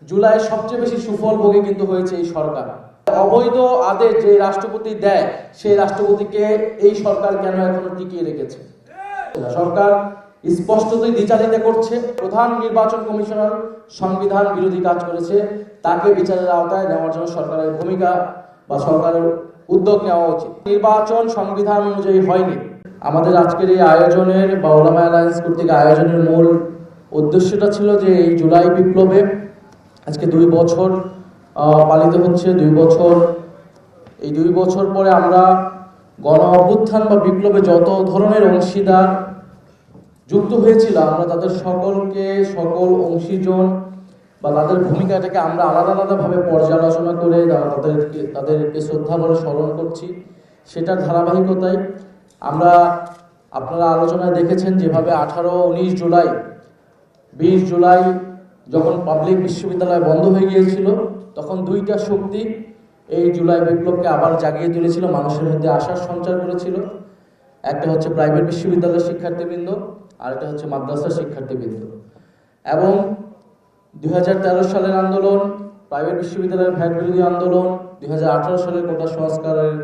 জুলাই সবচেয়ে বেশি সুফল ভোগে কিন্তু হয়েছে এই সরকার। অবৈধ আদেশ যে রাষ্ট্রপতি দেয় সেই রাষ্ট্রপতিকে এই সরকার কেন এখনো টিকিয়ে রেখেছে? সরকার স্পষ্টতই দ্বিচারিতা করছে। প্রধান নির্বাচন কমিশনার সংবিধান বিরোধী কাজ করেছে, তাকে বিচারের আওতায় নেওয়ার জন্য সরকারের ভূমিকা বা সরকারের উদ্যোগ নেওয়া উচিত। নির্বাচন সংবিধান অনুযায়ী হয়নি। আমাদের আজকের এই আয়োজনের বা ওলামা অ্যালায়েন্স কর্তৃক আয়োজনের মূল উদ্দেশ্যটা ছিল যে এই জুলাই বিপ্লবে আজকে 2 বছর পালিত হচ্ছে। 2 বছর, এই 2 বছর পরে আমরা গণ অভ্যুত্থান বা বিপ্লবে যত ধরনের অংশীদার যুক্ত হয়েছিল, আমরা তাদের সকলকে, সকল অংশীজন বা তাদের ভূমিকাটাকে আমরা আলাদা আলাদাভাবে পর্যালোচনা করে তাদেরকে শ্রদ্ধা করে স্মরণ করছি। সেটার ধারাবাহিকতায় আমরা, আপনারা আলোচনায় দেখেছেন যেভাবে 18-19 জুলাই, 20 জুলাই যখন পাবলিক বিশ্ববিদ্যালয় বন্ধ হয়ে গিয়েছিল, তখন 2টা শক্তি এই জুলাই বিপ্লবকে আবার জাগিয়ে তুলেছিল, মানুষের মধ্যে আশার সঞ্চার করেছিল। একটা হচ্ছে প্রাইভেট বিশ্ববিদ্যালয়ের শিক্ষার্থীবৃন্দ, আর একটা হচ্ছে মাদ্রাসার শিক্ষার্থীবৃন্দ। এবং 2013 সালের আন্দোলন, প্রাইভেট বিশ্ববিদ্যালয়ের ভ্যাট বিরোধী আন্দোলন, 2018 সালের কোটা সংস্কারের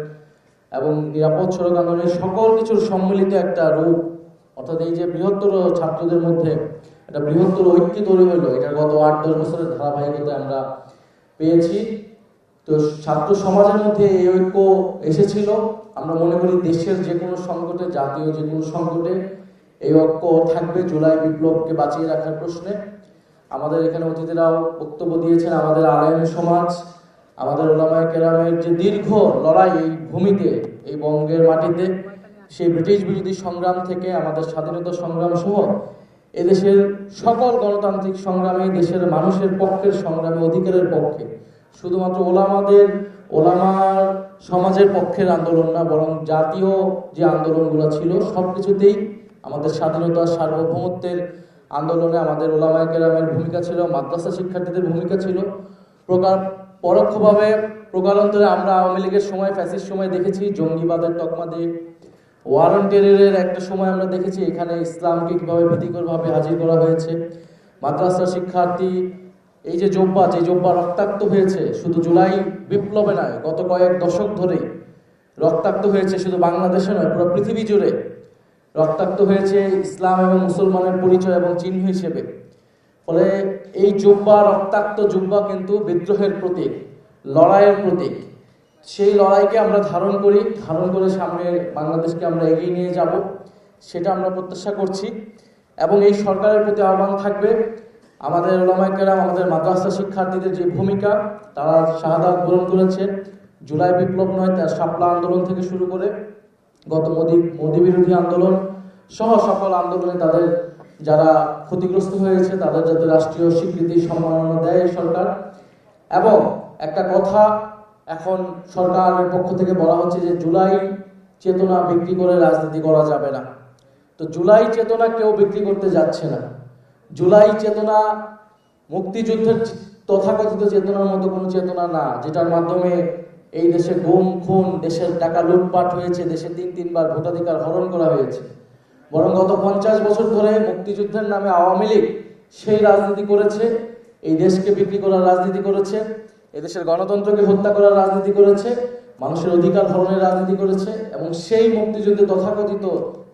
এবং নিরাপদ সড়ক আন্দোলনের সকল কিছুর সম্মিলিত একটা রূপ, অর্থাৎ এই যে বৃহত্তর ছাত্রদের মধ্যে একটা বৃহত্তর ঐক্য তৈরি হলো, এটা গত 8-10 বছরের ধারাবাহিকতায় আমরা পেয়েছি। তো ছাত্র সমাজের মধ্যে এই ঐক্য এসেছিল। আমরা মনে করি দেশের যে কোনো সংকটে, জাতীয় যে কোনো সংকটে এই ঐক্য থাকবে জুলাই বিপ্লবকে বাঁচিয়ে রাখার প্রশ্নে। আমাদের এখানে অতিথিরাও বক্তব্য দিয়েছেন। আমাদের আলেম সমাজ, আমাদের ওলামায়ে কেরামের যে দীর্ঘ লড়াই এই ভূমিতে, এই বঙ্গের মাটিতে, সেই ব্রিটিশ বিরোধী সংগ্রাম থেকে আমাদের স্বাধীনতা সংগ্রাম সহ এদেশের সকল গণতান্ত্রিক সংগ্রামে, দেশের মানুষের পক্ষের সংগ্রামে, অধিকারের পক্ষে, শুধুমাত্র ওলামার সমাজের পক্ষের আন্দোলন না, বরং জাতীয় যে আন্দোলনগুলো ছিল সবকিছুতেই আমাদের স্বাধীনতা, সার্বভৌমত্বের আন্দোলনে আমাদের ওলামায়ে কেরামের ভূমিকা ছিল, মাদ্রাসা শিক্ষার্থীদের ভূমিকা ছিল। পরোক্ষভাবে প্রকারান্তরে আমরা আওয়ামী লীগের সময়, ফ্যাসিস্ট সময় দেখেছি জঙ্গিবাদের তকমা দিয়ে, ওয়ারেন্ট টেররের একটা সময় আমরা দেখেছি এখানে ইসলামকে কিভাবে ভীতিকরভাবে হাজির করা হয়েছে। মাদ্রাসা শিক্ষার্থী এই যে জোব্বা রক্তাক্ত হয়েছে, শুধু জুলাই বিপ্লবে নয়, গত কয়েক দশক ধরে রক্তাক্ত হয়েছে, শুধু বাংলাদেশে নয়, পুরো পৃথিবী জুড়ে রক্তাক্ত হয়েছে ইসলাম এবং মুসলমানের পরিচয় এবং চিহ্ন হিসেবে। ফলে এই রক্তাক্ত জুব্বা কিন্তু বিদ্রোহের প্রতীক, লড়াইয়ের প্রতীক। সেই লড়াইকে আমরা ধারণ করে সামনে বাংলাদেশকে আমরা এগিয়ে নিয়ে যাব, সেটা আমরা প্রত্যাশা করছি। এবং এই সরকারের প্রতি আহ্বান থাকবে, আমাদের ওলামায়ে কেরাম, আমাদের মাদ্রাসা শিক্ষার্থীদের যে ভূমিকা, তারা শাহাদাত বরণ করেছে জুলাই বিপ্লব নয়, তার শাপলা আন্দোলন থেকে শুরু করে গত মোদি বিরোধী আন্দোলন সহ সকল আন্দোলনে তাদের যারা ক্ষতিগ্রস্ত হয়েছে তাদের যাতে রাষ্ট্রীয় স্বীকৃতি, সম্মাননা দেয় সরকার। এবং একটা কথা এখন সরকারের পক্ষ থেকে বলা হচ্ছে যে জুলাই চেতনা বিক্রি করে রাজনীতি করা যাবে না। তো জুলাই চেতনা কেউ বিক্রি করতে যাচ্ছে না। জুলাই চেতনা মুক্তিযুদ্ধের তথাকথিত চেতনার মতো কোনো চেতনা না, যেটার মাধ্যমে এই দেশে গুম খুন, দেশের টাকা লুটপাট হয়েছে, দেশে 3-3 বার ভোটাধিকার হরণ করা হয়েছে। বরং গত 50 বছর ধরে মুক্তিযুদ্ধের নামে আওয়ামী লীগ সেই রাজনীতি করেছে, এই দেশকে বিক্রি করার রাজনীতি করেছে, এদেশের গণতন্ত্রকে হত্যা করার রাজনীতি করেছে, মানুষের অধিকার হরণের রাজনীতি করেছে। এবং সেই মুক্তিযুদ্ধে তথাকথিত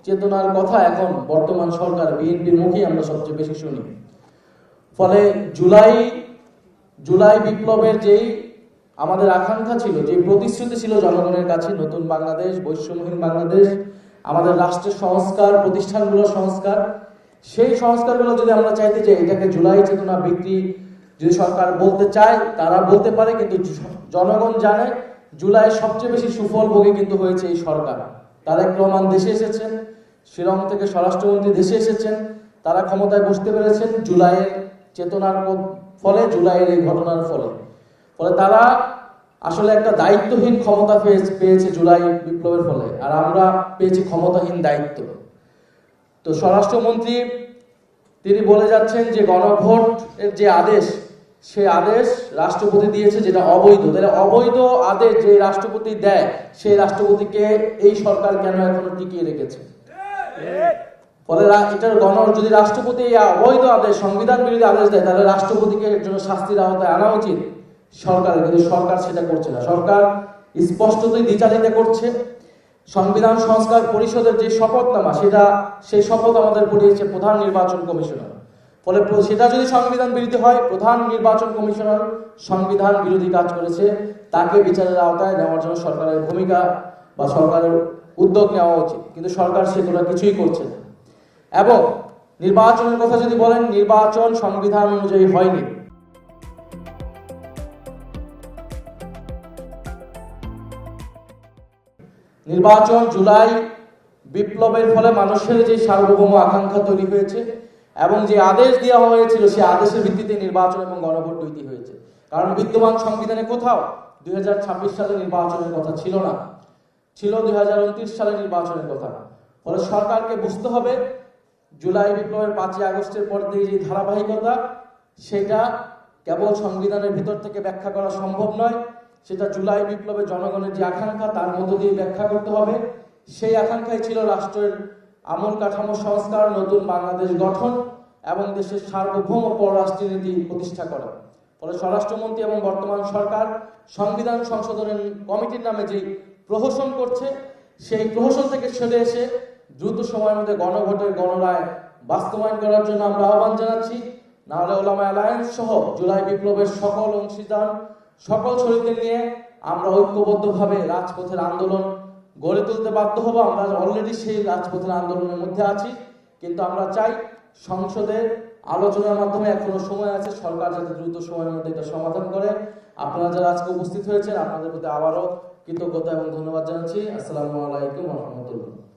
চেতনার কথা এখন বর্তমান সরকার বিএনপির মুখেই আমরা সবচেয়ে বেশি শুনি। ফলে জুলাই বিপ্লবের যেই আমাদের আকাঙ্ক্ষা ছিল, যে প্রতিশ্রুতি ছিল জনগণের কাছে, নতুন বাংলাদেশ, বৈষম্যহীন বাংলাদেশ, আমাদের রাষ্ট্রের সংস্কার, প্রতিষ্ঠানগুলোর সংস্কার, সেই সংস্কারগুলো যদি আমরা চাইতে চাই, এটাকে জুলাই চেতনা বিক্রি যদি সরকার বলতে চায় তারা বলতে পারে, কিন্তু জনগণ জানে জুলাই সবচেয়ে বেশি সুফল ভোগে কিন্তু হয়েছে এই সরকার। তারেক রহমান দেশে এসেছেন, শিলং থেকে স্বরাষ্ট্রমন্ত্রী দেশে এসেছেন, তারা ক্ষমতায় বসতে পেরেছেন জুলাইয়ের চেতনার ফলে, জুলাইয়ের এই ঘটনার ফলে। তারা আসলে একটা দায়িত্বহীন ক্ষমতা পেয়েছে জুলাই বিপ্লবের ফলে, আর আমরা পেয়েছি ক্ষমতাহীন দায়িত্ব। তো স্বরাষ্ট্রমন্ত্রী তিনি বলে যাচ্ছেন যে গণভোট এর যে আদেশ, সেই আদেশ রাষ্ট্রপতি দিয়েছে, যেটা অবৈধ। তাহলে অবৈধ আদেশ যে রাষ্ট্রপতি দেয় সেই রাষ্ট্রপতিকে এই সরকার কেন এখনো টিকিয়ে রেখেছে? ফলে এটার যদি রাষ্ট্রপতি এই অবৈধ আদেশ, সংবিধান বিরোধী আদেশ দেয়, তাহলে রাষ্ট্রপতিকে এর জন্য শাস্তির আওতায় আনা উচিত সরকারের, কিন্তু সরকার সেটা করছে না। সরকার স্পষ্টতই দ্বিচারিতা করছে। সংবিধান সংস্কার পরিষদের যে শপথনামা, সেই শপথ আমাদের পড়িয়েছে প্রধান নির্বাচন কমিশনার। ফলে সেটা যদি সংবিধান বিরোধী হয়, প্রধান নির্বাচন কমিশনার সংবিধান বিরোধী কাজ করেছে, তাকে বিচারের আওতায় নেওয়ার জন্য সরকারের ভূমিকা বা সরকারের উদ্যোগ নেওয়া উচিত, কিন্তু সরকার সেগুলো কিছুই করছে না। এবং নির্বাচনের কথা যদি বলেন, নির্বাচন সংবিধান অনুযায়ী হয়নি। নির্বাচন জুলাই বিপ্লবের ফলে মানুষের যে সার্বভৌম আকাঙ্ক্ষা তৈরি হয়েছে এবং যে আদেশ দেওয়া হয়েছিল, সেই আদেশের ভিত্তিতে নির্বাচন এবং গণভোট দুইটি হয়েছে। কারণ বিদ্যমান সংবিধানে কোথাও 2026 সালে নির্বাচনের কথা ছিল না, ছিল 2029 সালে নির্বাচনের কথা। ফলে সরকারকে বুঝতে হবে জুলাই বিপ্লবের 5ই আগস্টের পর দিয়ে যে ধারাবাহিকতা, সেটা কেবল সংবিধানের ভিতর থেকে ব্যাখ্যা করা সম্ভব নয়, সেটা জুলাই বিপ্লবের জনগণের যে আকাঙ্ক্ষা, তার মধ্য দিয়ে ব্যাখ্যা করতে হবে। সেই আকাঙ্ক্ষাই ছিল রাষ্ট্রের আমূল কাঠামো সংস্কার, নতুন বাংলাদেশ গঠন এবং দেশের সার্বভৌম পররাষ্ট্রনীতি প্রতিষ্ঠা করা। ফলে স্বরাষ্ট্রমন্ত্রী এবং বর্তমান সরকার সংবিধান সংশোধনের কমিটির নামে যে প্রহসন করছে, সেই প্রহসন থেকে সরে এসে দ্রুত সময়ের মধ্যে গণভোটের গণরায় বাস্তবায়ন করার জন্য আমরা আহ্বান জানাচ্ছি। নাহলে ওলামা অ্যালায়েন্স সহ জুলাই বিপ্লবের সকল অংশীদার, সকল শহীদদের নিয়ে আমরা ঐক্যবদ্ধভাবে রাজপথের আন্দোলন গড়ে তুলতে বাধ্য হব। আমরা অলরেডি সেই রাজপথের আন্দোলনের মধ্যে আছি, কিন্তু আমরা চাই সংসদে আলোচনার মাধ্যমে, এখনো সময় আছে, সরকার যাতে দ্রুত সময়ের মধ্যে এটা সমাধান করে। আপনারা যারা আজকে উপস্থিত হয়েছেন, আপনাদের প্রতি আবারও কৃতজ্ঞতা এবং ধন্যবাদ জানাচ্ছি। আসসালামু আলাইকুম ওয়া রাহমাতুল্লাহ।